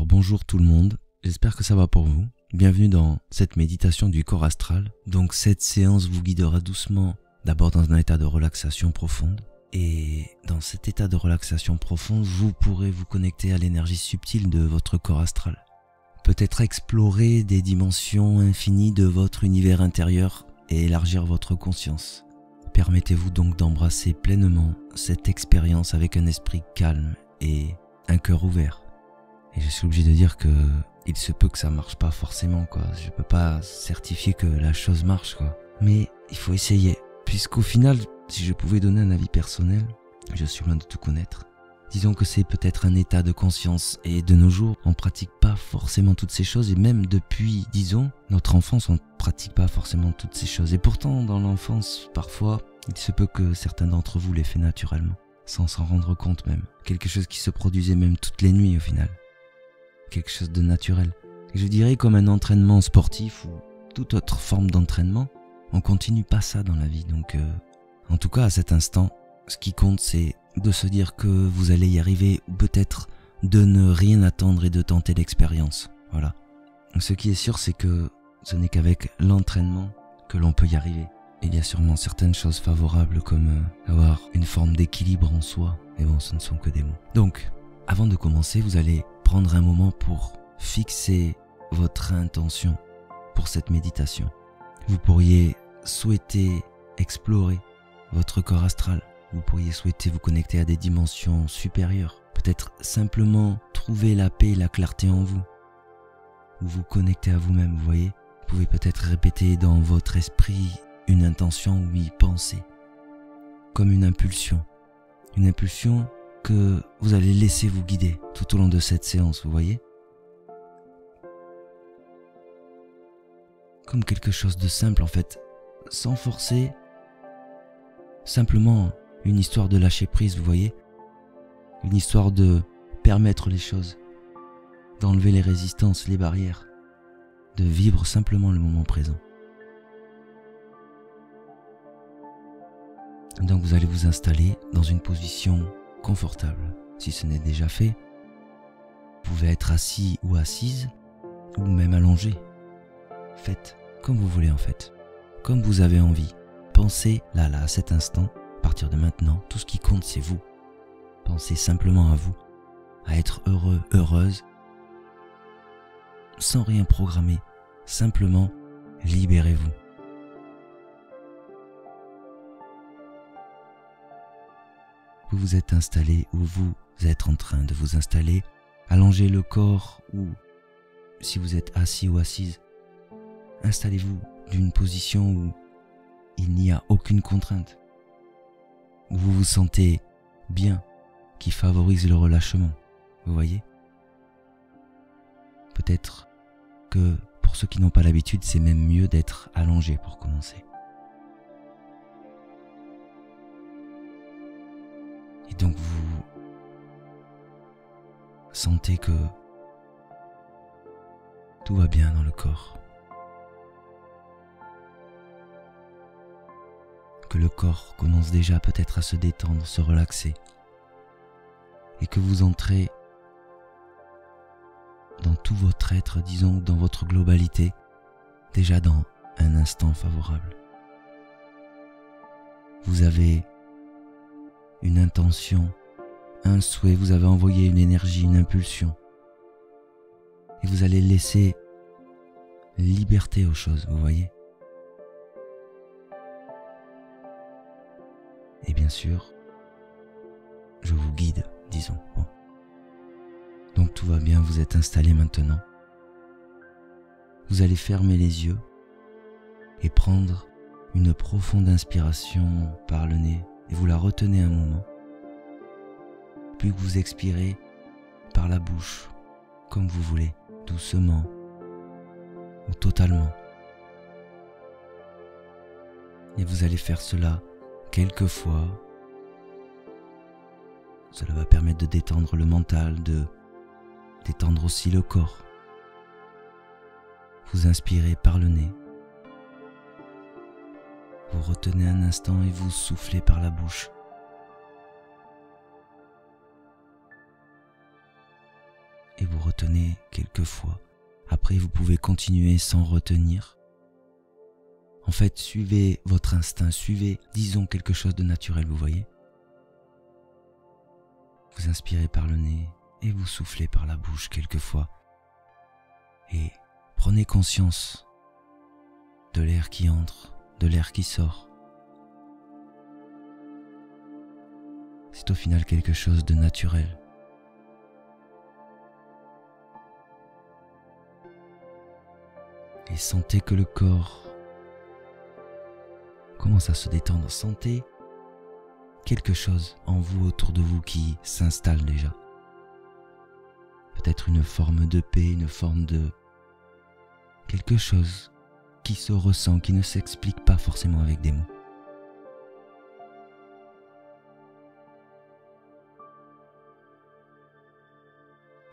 bonjour tout le monde, j'espère que ça va pour vous. Bienvenue dans cette méditation du corps astral. Donc cette séance vous guidera doucement, d'abord dans un état de relaxation profonde. Et dans cet état de relaxation profonde, vous pourrez vous connecter à l'énergie subtile de votre corps astral. Peut-être explorer des dimensions infinies de votre univers intérieur et élargir votre conscience. Permettez-vous donc d'embrasser pleinement cette expérience avec un esprit calme et un cœur ouvert. Et je suis obligé de dire que il se peut que ça marche pas forcément, quoi. Je peux pas certifier que la chose marche, quoi. Mais il faut essayer. Puisqu'au final, si je pouvais donner un avis personnel, je suis loin de tout connaître. Disons que c'est peut-être un état de conscience et de nos jours, on pratique pas forcément toutes ces choses et même depuis, disons, notre enfance, on pratique pas forcément toutes ces choses. Et pourtant, dans l'enfance, parfois, il se peut que certains d'entre vous l'aient fait naturellement, sans s'en rendre compte même. Quelque chose qui se produisait même toutes les nuits au final. Quelque chose de naturel. Et je dirais comme un entraînement sportif ou toute autre forme d'entraînement, on continue pas ça dans la vie. Donc, en tout cas, à cet instant, ce qui compte, c'est de se dire que vous allez y arriver, ou peut-être de ne rien attendre et de tenter l'expérience. Voilà. Donc, ce qui est sûr, c'est que ce n'est qu'avec l'entraînement que l'on peut y arriver. Il y a sûrement certaines choses favorables comme avoir une forme d'équilibre en soi. Mais bon, ce ne sont que des mots. Donc, avant de commencer, vous allez prendre un moment pour fixer votre intention pour cette méditation. Vous pourriez souhaiter explorer votre corps astral. Vous pourriez souhaiter vous connecter à des dimensions supérieures. Peut-être simplement trouver la paix et la clarté en vous. Ou vous connecter à vous-même, vous voyez. Vous pouvez peut-être répéter dans votre esprit une intention ou y penser. Comme une impulsion. Une impulsion que vous allez laisser vous guider tout au long de cette séance, vous voyez. Comme quelque chose de simple en fait, sans forcer, simplement une histoire de lâcher prise, vous voyez. Une histoire de permettre les choses, d'enlever les résistances, les barrières, de vivre simplement le moment présent. Donc vous allez vous installer dans une position confortable. Si ce n'est déjà fait, vous pouvez être assis ou assise, ou même allongé. Faites comme vous voulez en fait, comme vous avez envie. Pensez là, à cet instant, à partir de maintenant, tout ce qui compte c'est vous. Pensez simplement à vous, à être heureux, heureuse, sans rien programmer, simplement libérez-vous. Vous vous êtes installé ou vous êtes en train de vous installer, allongez le corps ou si vous êtes assis ou assise, installez-vous d'une position où il n'y a aucune contrainte, où vous vous sentez bien, qui favorise le relâchement, vous voyez. Peut-être que pour ceux qui n'ont pas l'habitude, c'est même mieux d'être allongé pour commencer. Et donc vous sentez que tout va bien dans le corps. Que le corps commence déjà peut-être à se détendre, se relaxer. Et que vous entrez dans tout votre être, disons dans votre globalité, déjà dans un instant favorable. Vous avez une intention, un souhait, vous avez envoyé une énergie, une impulsion. Et vous allez laisser liberté aux choses, vous voyez. Et bien sûr, je vous guide, disons. Bon. Donc tout va bien, vous êtes installé maintenant. Vous allez fermer les yeux et prendre une profonde inspiration par le nez. Et vous la retenez un moment, puis que vous expirez par la bouche, comme vous voulez, doucement ou totalement. Et vous allez faire cela quelques fois. Cela va permettre de détendre le mental, de détendre aussi le corps. Vous inspirez par le nez. Vous retenez un instant et vous soufflez par la bouche. et vous retenez quelquefois. Après, vous pouvez continuer sans retenir. En fait, suivez votre instinct, suivez, disons, quelque chose de naturel, vous voyez. Vous inspirez par le nez et vous soufflez par la bouche quelquefois. Et prenez conscience de l'air qui entre, de l'air qui sort. C'est au final quelque chose de naturel. Et sentez que le corps commence à se détendre. Sentez quelque chose en vous, autour de vous, qui s'installe déjà. Peut-être une forme de paix, une forme de quelque chose qui se ressent, qui ne s'explique pas forcément avec des mots.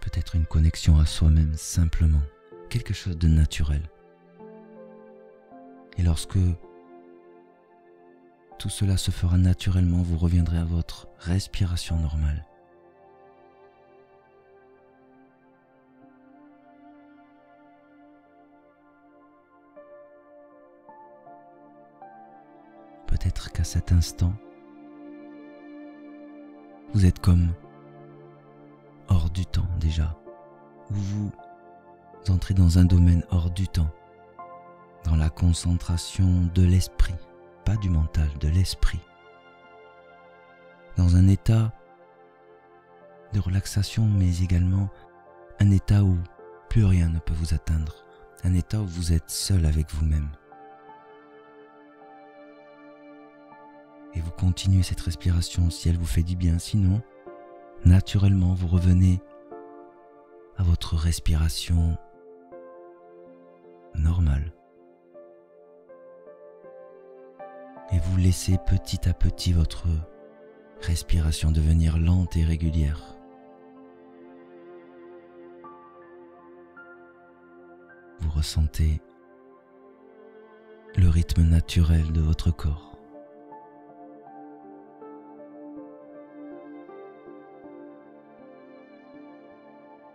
Peut-être une connexion à soi-même, simplement, quelque chose de naturel. Et lorsque tout cela se fera naturellement, vous reviendrez à votre respiration normale. Peut-être qu'à cet instant, vous êtes comme hors du temps déjà, où vous entrez dans un domaine hors du temps, dans la concentration de l'esprit, pas du mental, de l'esprit, dans un état de relaxation, mais également un état où plus rien ne peut vous atteindre, un état où vous êtes seul avec vous-même. Et vous continuez cette respiration si elle vous fait du bien, sinon, naturellement, vous revenez à votre respiration normale. Et vous laissez petit à petit votre respiration devenir lente et régulière. Vous ressentez le rythme naturel de votre corps.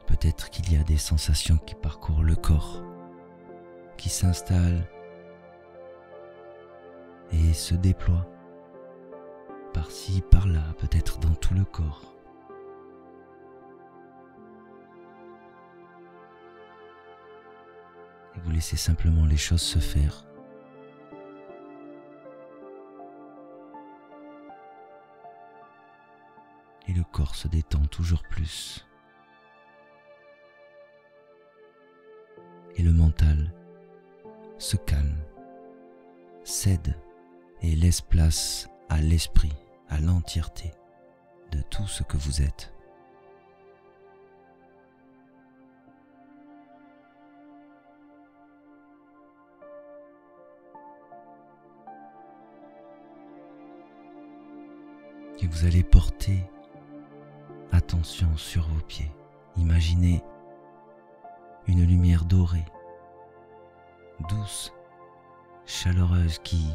Peut-être qu'il y a des sensations qui parcourent le corps, qui s'installent et se déploient par-ci, par-là, peut-être dans tout le corps. Et vous laissez simplement les choses se faire. Et le corps se détend toujours plus. Et le mental se calme, cède et laisse place à l'esprit, à l'entièreté de tout ce que vous êtes. Et vous allez porter attention sur vos pieds. Imaginez une lumière dorée, douce, chaleureuse qui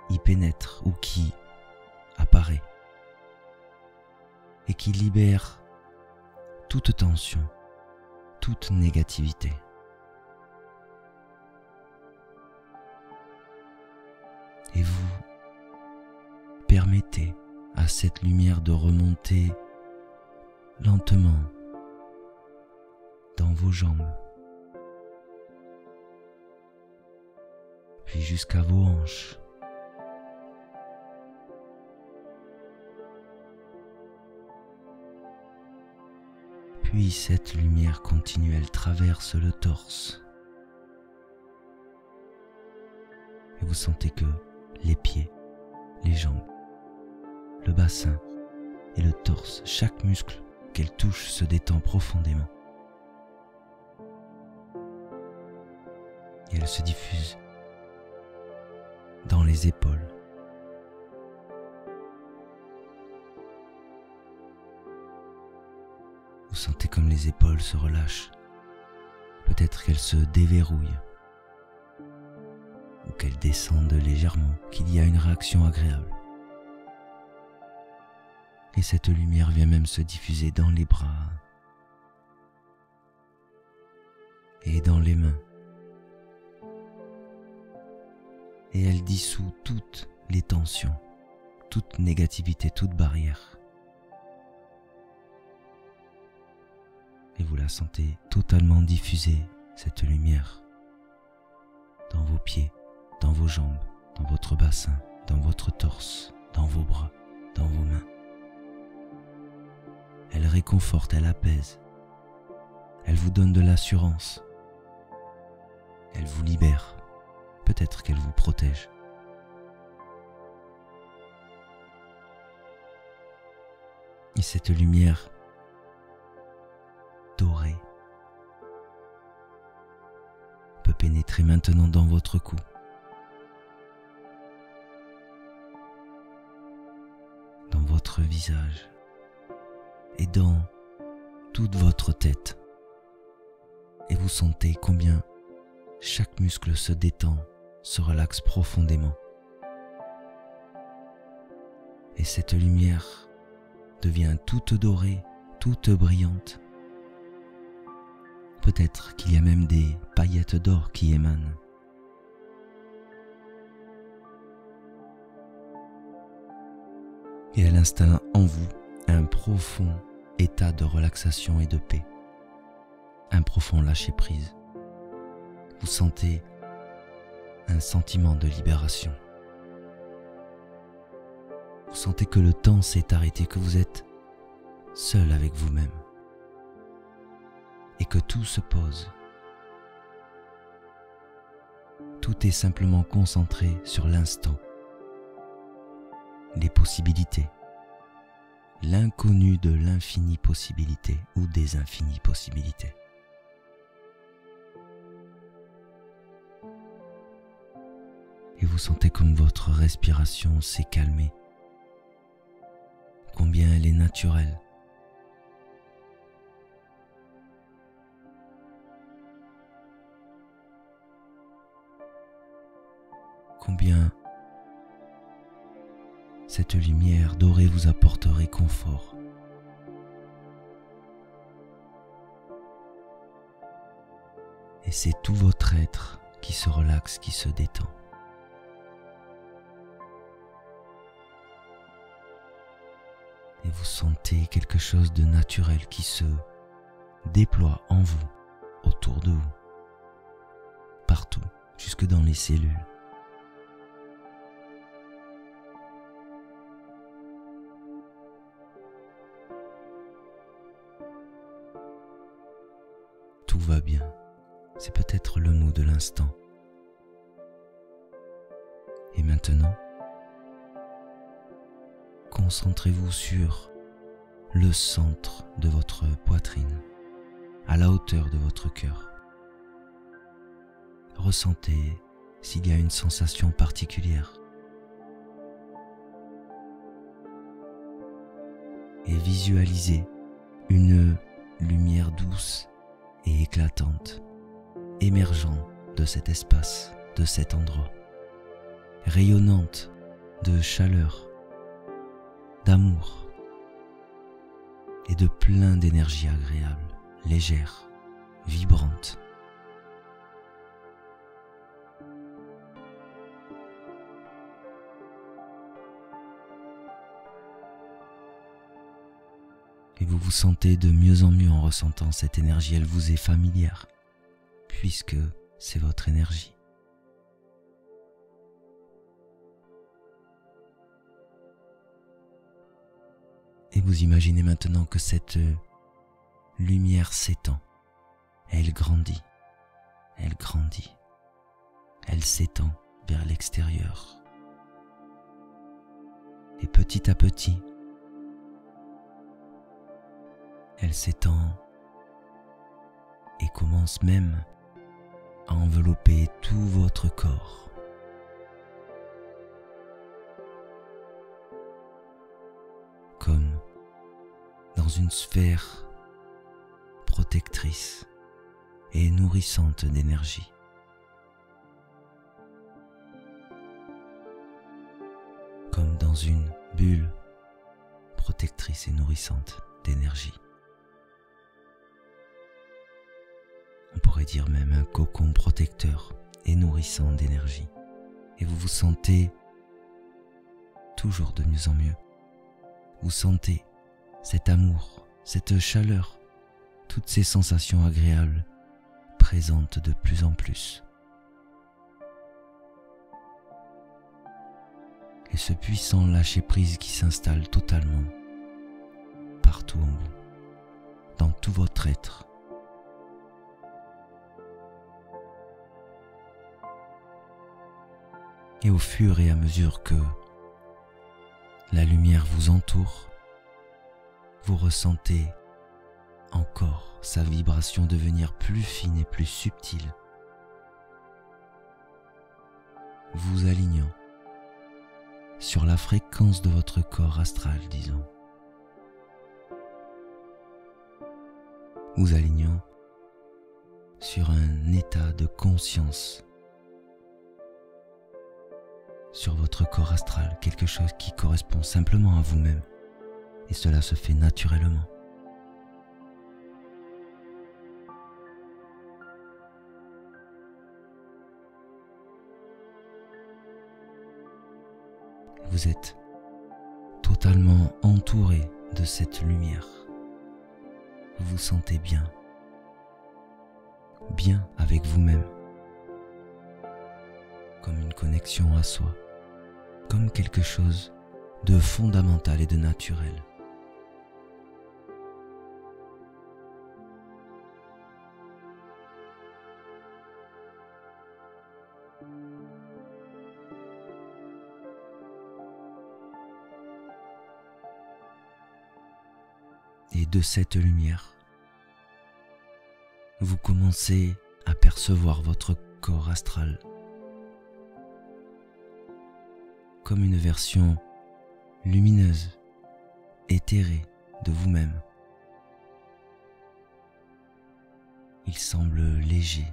y pénètre ou qui apparaît et qui libère toute tension, toute négativité. Et vous permettez à cette lumière de remonter lentement dans vos jambes, puis jusqu'à vos hanches. Puis cette lumière continue, elle traverse le torse. Et vous sentez que les pieds, les jambes, le bassin et le torse, chaque muscle qu'elle touche se détend profondément. Et elle se diffuse dans les épaules. Vous sentez comme les épaules se relâchent. Peut-être qu'elles se déverrouillent ou qu'elles descendent légèrement, qu'il y a une réaction agréable. Et cette lumière vient même se diffuser dans les bras, et dans les mains. Et elle dissout toutes les tensions, toute négativité, toute barrière. Et vous la sentez totalement diffuser, cette lumière, dans vos pieds, dans vos jambes, dans votre bassin, dans votre torse, dans vos bras, dans vos mains. Elle réconforte, elle apaise. Elle vous donne de l'assurance. Elle vous libère. Peut-être qu'elle vous protège. Et cette lumière dorée peut pénétrer maintenant dans votre cou. Dans votre visage et dans toute votre tête. Et vous sentez combien chaque muscle se détend, se relaxe profondément. Et cette lumière devient toute dorée, toute brillante. Peut-être qu'il y a même des paillettes d'or qui émanent. Et elle installe en vous un profond état de relaxation et de paix, un profond lâcher-prise. Vous sentez un sentiment de libération. Vous sentez que le temps s'est arrêté, que vous êtes seul avec vous-même et que tout se pose. Tout est simplement concentré sur l'instant, les possibilités, l'inconnu de l'infinie possibilité ou des infinies possibilités. Et vous sentez comme votre respiration s'est calmée, combien elle est naturelle. Combien cette lumière dorée vous apporte réconfort. Et c'est tout votre être qui se relaxe, qui se détend. Et vous sentez quelque chose de naturel qui se déploie en vous, autour de vous, partout, jusque dans les cellules. Tout va bien, c'est peut-être le mot de l'instant. Et maintenant, concentrez-vous sur le centre de votre poitrine, à la hauteur de votre cœur. Ressentez s'il y a une sensation particulière. Et visualisez une lumière douce et éclatante, émergeant de cet espace, de cet endroit, rayonnante de chaleur, d'amour et de plein d'énergie agréable, légère, vibrante. Et vous vous sentez de mieux en mieux en ressentant cette énergie, elle vous est familière, puisque c'est votre énergie. Et vous imaginez maintenant que cette lumière s'étend, elle grandit, elle s'étend vers l'extérieur. Et petit à petit, elle s'étend et commence même à envelopper tout votre corps. Comme dans une sphère protectrice et nourrissante d'énergie. Comme dans une bulle protectrice et nourrissante d'énergie. On pourrait dire même un cocon protecteur et nourrissant d'énergie. Et vous vous sentez toujours de mieux en mieux. Vous sentez cet amour, cette chaleur, toutes ces sensations agréables présentes de plus en plus. Et ce puissant lâcher-prise qui s'installe totalement partout en vous, dans tout votre être. Et au fur et à mesure que la lumière vous entoure, vous ressentez encore sa vibration devenir plus fine et plus subtile, vous alignant sur la fréquence de votre corps astral, disons. Vous alignant sur un état de conscience, sur votre corps astral, quelque chose qui correspond simplement à vous-même, et cela se fait naturellement. Vous êtes totalement entouré de cette lumière. Vous vous sentez bien avec vous-même, comme une connexion à soi, comme quelque chose de fondamental et de naturel. Et de cette lumière, vous commencez à percevoir votre corps astral comme une version lumineuse, éthérée de vous-même. Il semble léger,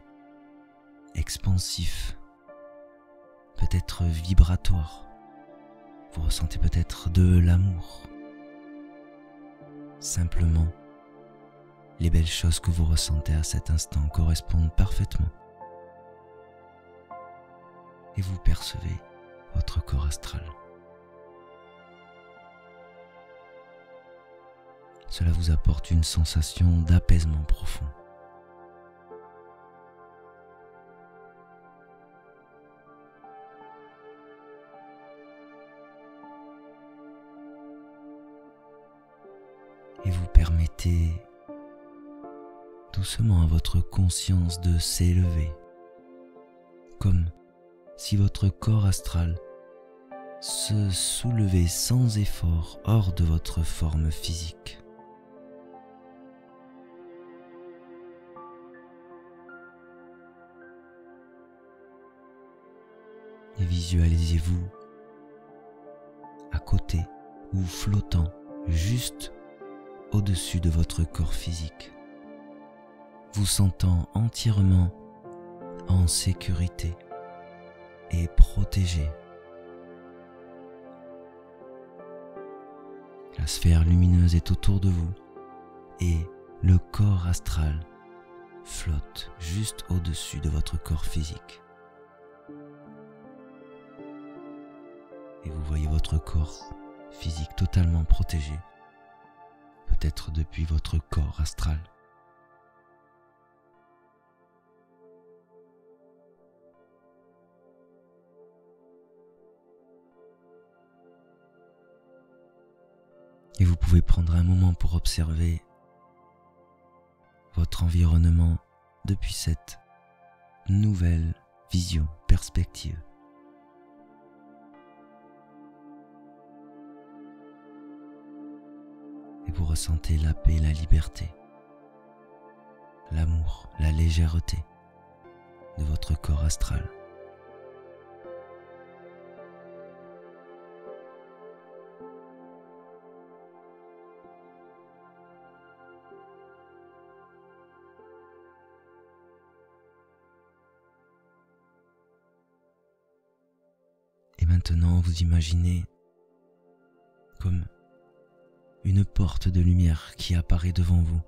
expansif, peut-être vibratoire. Vous ressentez peut-être de l'amour. Simplement, les belles choses que vous ressentez à cet instant correspondent parfaitement. Et vous percevez votre corps astral. Cela vous apporte une sensation d'apaisement profond. Et vous permettez doucement à votre conscience de s'élever, comme si votre corps astral se soulevait sans effort hors de votre forme physique. Et visualisez-vous à côté ou flottant juste au-dessus de votre corps physique, vous sentant entièrement en sécurité et protégé. La sphère lumineuse est autour de vous et le corps astral flotte juste au-dessus de votre corps physique. Et vous voyez votre corps physique totalement protégé, peut-être depuis votre corps astral. Et vous pouvez prendre un moment pour observer votre environnement depuis cette nouvelle vision, perspective. Et vous ressentez la paix, la liberté, l'amour, la légèreté de votre corps astral. Et maintenant, vous imaginez comme une porte de lumière qui apparaît devant vous.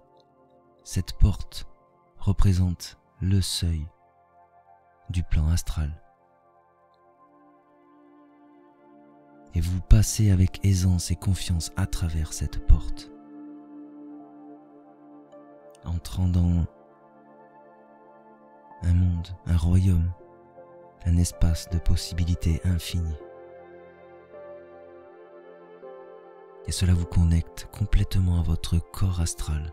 Cette porte représente le seuil du plan astral. Et vous passez avec aisance et confiance à travers cette porte, entrant dans un monde, un royaume, un espace de possibilités infinies. Et cela vous connecte complètement à votre corps astral.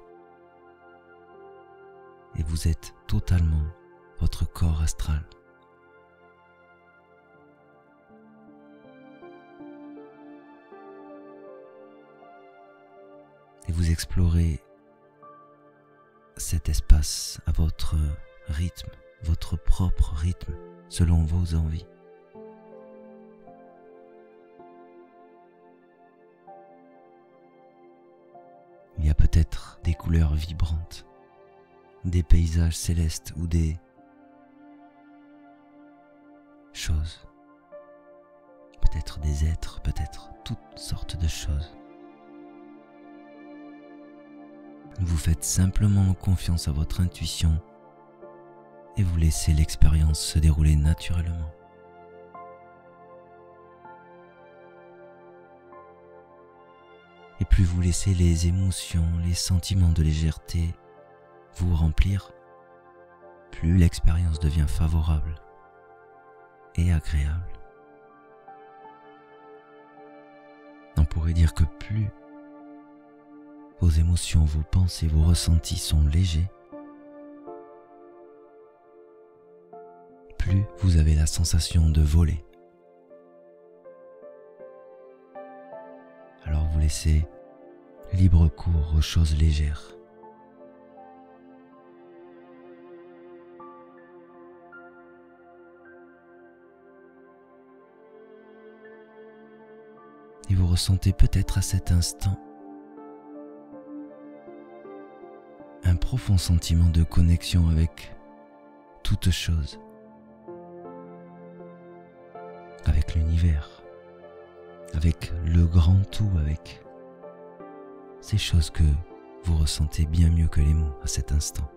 Et vous êtes totalement votre corps astral. Et vous explorez cet espace à votre rythme, votre propre rythme, selon vos envies. Il y a peut-être des couleurs vibrantes, des paysages célestes ou des choses, peut-être des êtres, peut-être toutes sortes de choses. Vous faites simplement confiance à votre intuition et vous laissez l'expérience se dérouler naturellement. Et plus vous laissez les émotions, les sentiments de légèreté vous remplir, plus l'expérience devient favorable et agréable. On pourrait dire que plus vos émotions, vos pensées, vos ressentis sont légers, plus vous avez la sensation de voler. Alors vous laissez libre cours aux choses légères. Et vous ressentez peut-être à cet instant un profond sentiment de connexion avec toute chose, avec l'univers, avec le grand tout, avec ces choses que vous ressentez bien mieux que les mots à cet instant.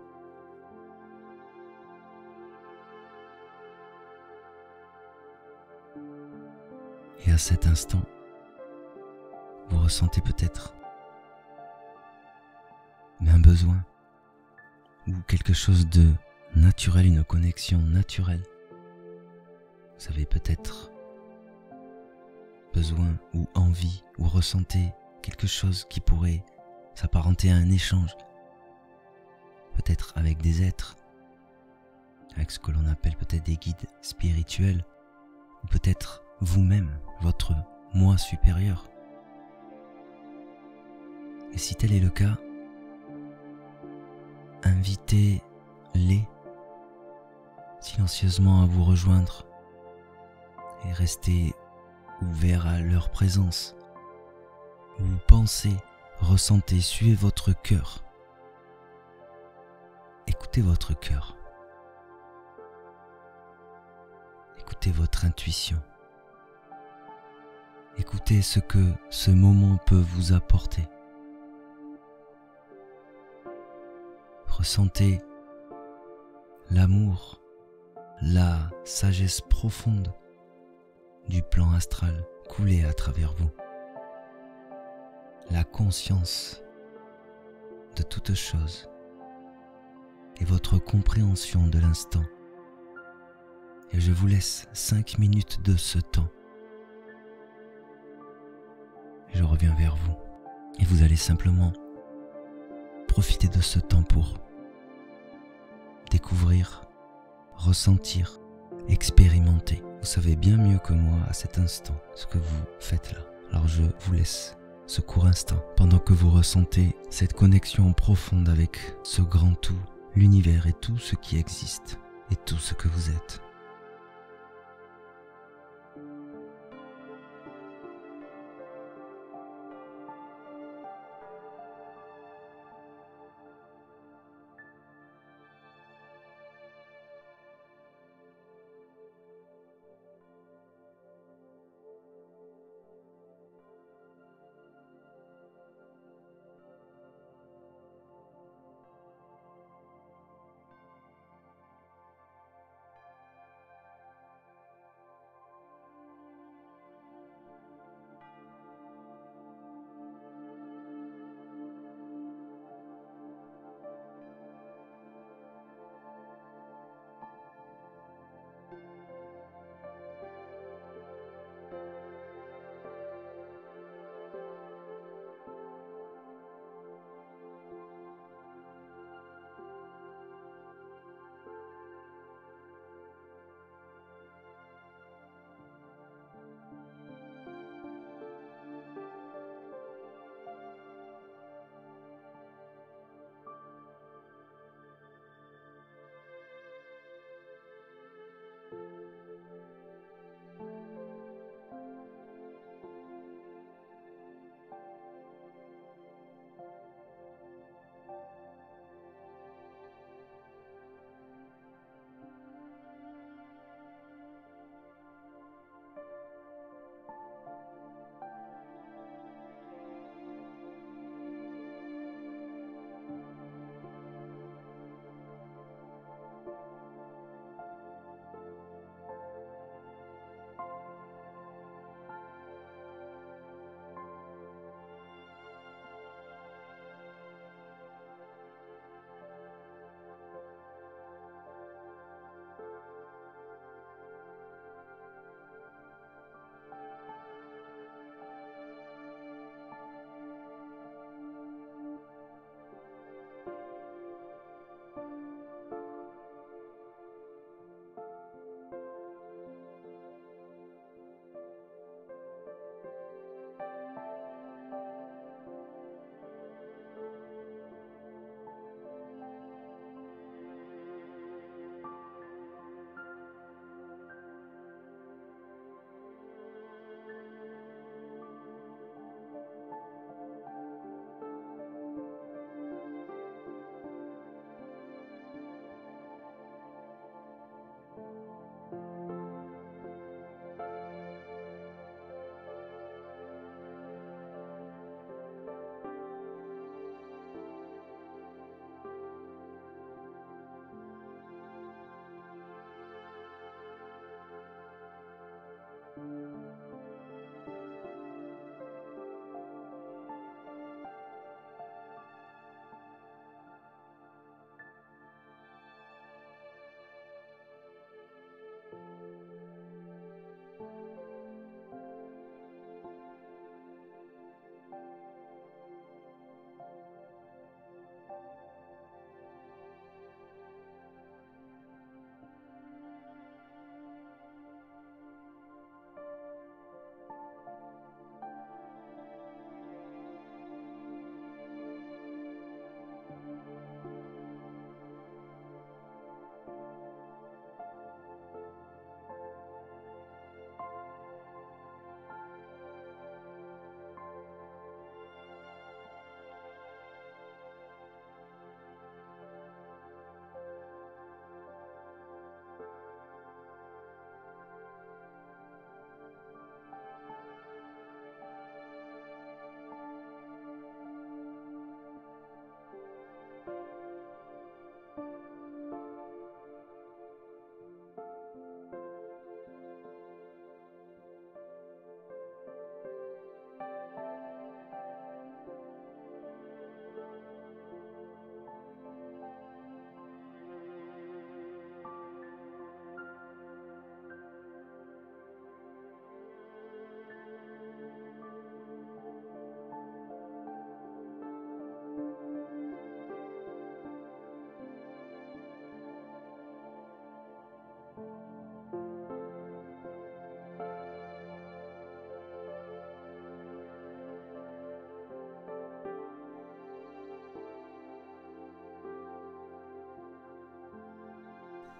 Et à cet instant, vous ressentez peut-être un besoin ou quelque chose de naturel, une connexion naturelle. Vous avez peut-être besoin ou envie ou ressentez quelque chose qui pourrait s'apparenter à un échange, peut-être avec des êtres, avec ce que l'on appelle peut-être des guides spirituels, ou peut-être vous-même, votre moi supérieur. Et si tel est le cas, invitez-les silencieusement à vous rejoindre et restez ouverts à leur présence. Vous pensez, ressentez, suivez votre cœur. Écoutez votre cœur. Écoutez votre intuition. Écoutez ce que ce moment peut vous apporter. Ressentez l'amour, la sagesse profonde du plan astral couler à travers vous. La conscience de toute chose et votre compréhension de l'instant. Et je vous laisse 5 minutes de ce temps. Je reviens vers vous et vous allez simplement profiter de ce temps pour découvrir, ressentir, expérimenter. Vous savez bien mieux que moi à cet instant ce que vous faites là. Alors je vous laisse ce court instant pendant que vous ressentez cette connexion profonde avec ce grand tout, l'univers et tout ce qui existe et tout ce que vous êtes.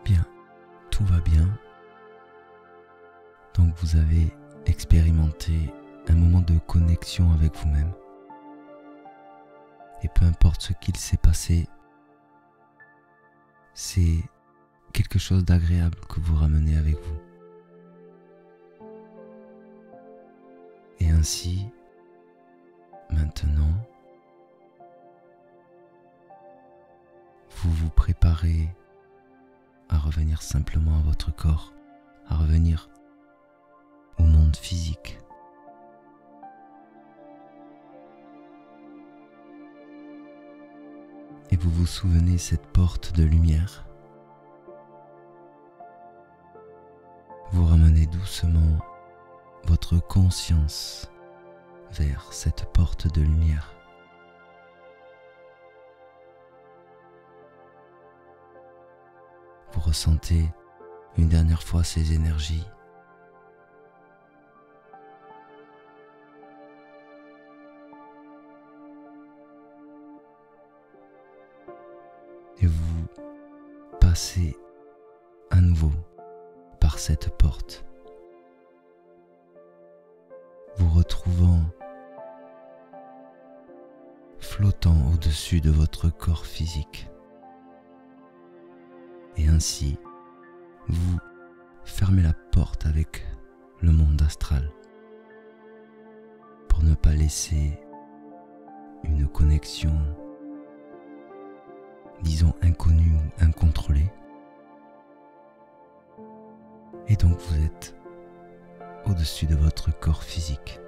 Bien, tout va bien. Donc vous avez expérimenté un moment de connexion avec vous-même. Et peu importe ce qu'il s'est passé, c'est quelque chose d'agréable que vous ramenez avec vous. Et ainsi, maintenant, vous vous préparez à revenir simplement à votre corps, à revenir au monde physique. Et vous vous souvenez cette porte de lumière. Vous ramenez doucement votre conscience vers cette porte de lumière. Vous ressentez une dernière fois ces énergies. Et vous passez à nouveau par cette porte, vous retrouvant flottant au-dessus de votre corps physique. Et ainsi, vous fermez la porte avec le monde astral pour ne pas laisser une connexion, disons inconnue ou incontrôlée. Et donc vous êtes au-dessus de votre corps physique.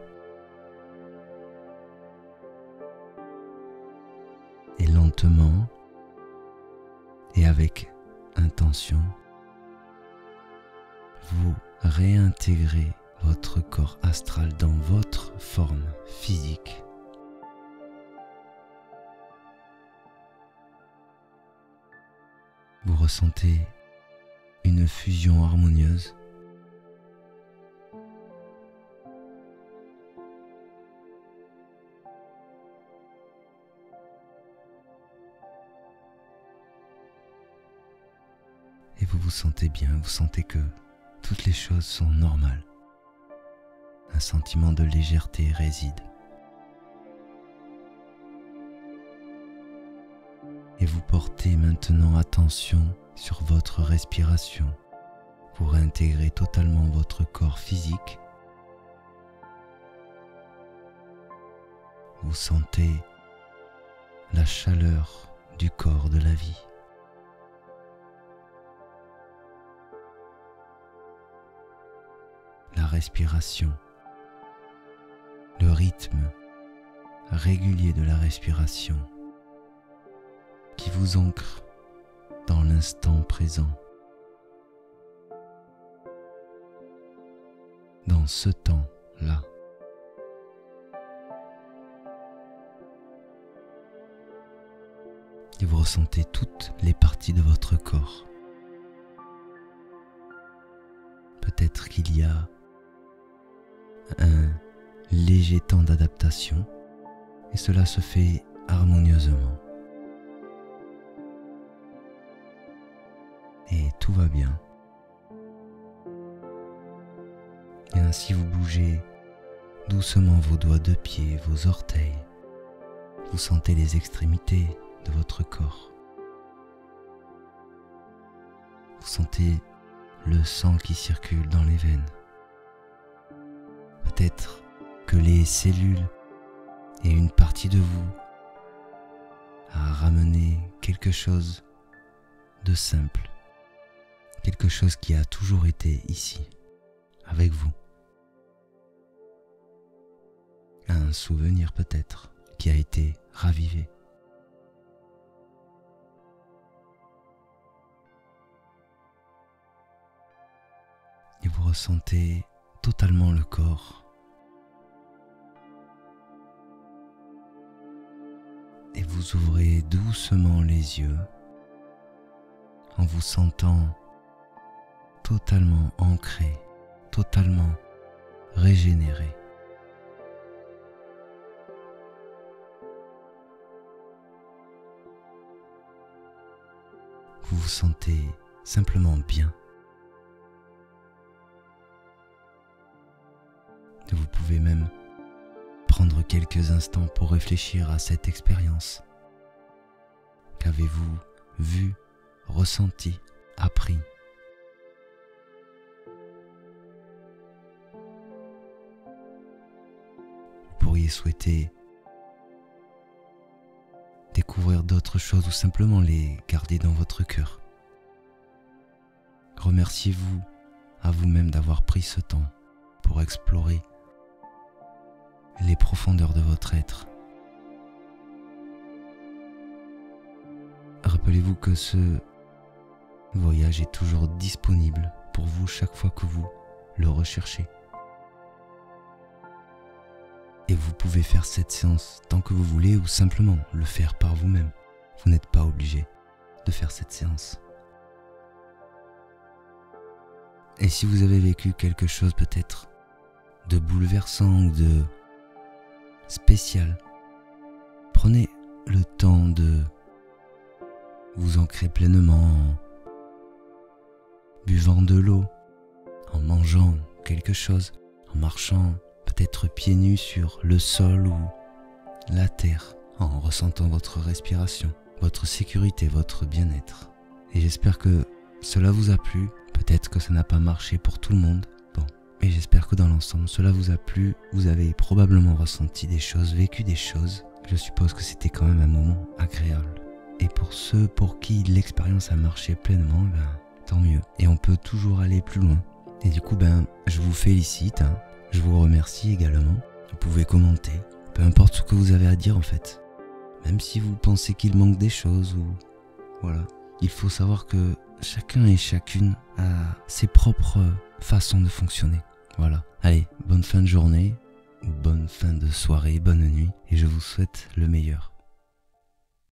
Et lentement et avec intention, vous réintégrez votre corps astral dans votre forme physique. Vous ressentez une fusion harmonieuse et vous vous sentez bien, vous sentez que toutes les choses sont normales. Un sentiment de légèreté réside. Et vous portez maintenant attention sur votre respiration pour réintégrer totalement votre corps physique. Vous sentez la chaleur du corps de la vie. La respiration, le rythme régulier de la respiration qui vous ancre dans l'instant présent, dans ce temps-là. Et vous ressentez toutes les parties de votre corps. Peut-être qu'il y a un léger temps d'adaptation et cela se fait harmonieusement. Et tout va bien. Et ainsi vous bougez doucement vos doigts de pied, vos orteils. Vous sentez les extrémités de votre corps. Vous sentez le sang qui circule dans les veines. Peut-être que les cellules et une partie de vous a ramené quelque chose de simple, quelque chose qui a toujours été ici, avec vous. Un souvenir peut-être qui a été ravivé. Et vous ressentez totalement le corps. Et vous ouvrez doucement les yeux en vous sentant totalement ancré, totalement régénéré. Vous vous sentez simplement bien. Vous pouvez même prendre quelques instants pour réfléchir à cette expérience. Qu'avez-vous vu, ressenti, appris? Vous pourriez souhaiter découvrir d'autres choses ou simplement les garder dans votre cœur. Remerciez-vous à vous-même d'avoir pris ce temps pour explorer les profondeurs de votre être. Rappelez-vous que ce voyage est toujours disponible pour vous chaque fois que vous le recherchez. Et vous pouvez faire cette séance tant que vous voulez ou simplement le faire par vous-même. Vous n'êtes pas obligé de faire cette séance. Et si vous avez vécu quelque chose peut-être de bouleversant ou de spécial, prenez le temps de vous ancrer pleinement en buvant de l'eau, en mangeant quelque chose, en marchant peut-être pieds nus sur le sol ou la terre, en ressentant votre respiration, votre sécurité, votre bien-être. Et j'espère que cela vous a plu. Peut-être que ça n'a pas marché pour tout le monde. Bon, mais j'espère que dans l'ensemble, cela vous a plu. Vous avez probablement ressenti des choses, vécu des choses. Je suppose que c'était quand même un moment agréable. Et pour ceux pour qui l'expérience a marché pleinement, tant mieux. Et on peut toujours aller plus loin. Et du coup, je vous félicite. Je vous remercie également. Vous pouvez commenter. Peu importe ce que vous avez à dire en fait. Même si vous pensez qu'il manque des choses ou... Voilà. Il faut savoir que chacun et chacune a ses propres façons de fonctionner. Voilà. Allez, bonne fin de journée, ou bonne fin de soirée, bonne nuit, et je vous souhaite le meilleur.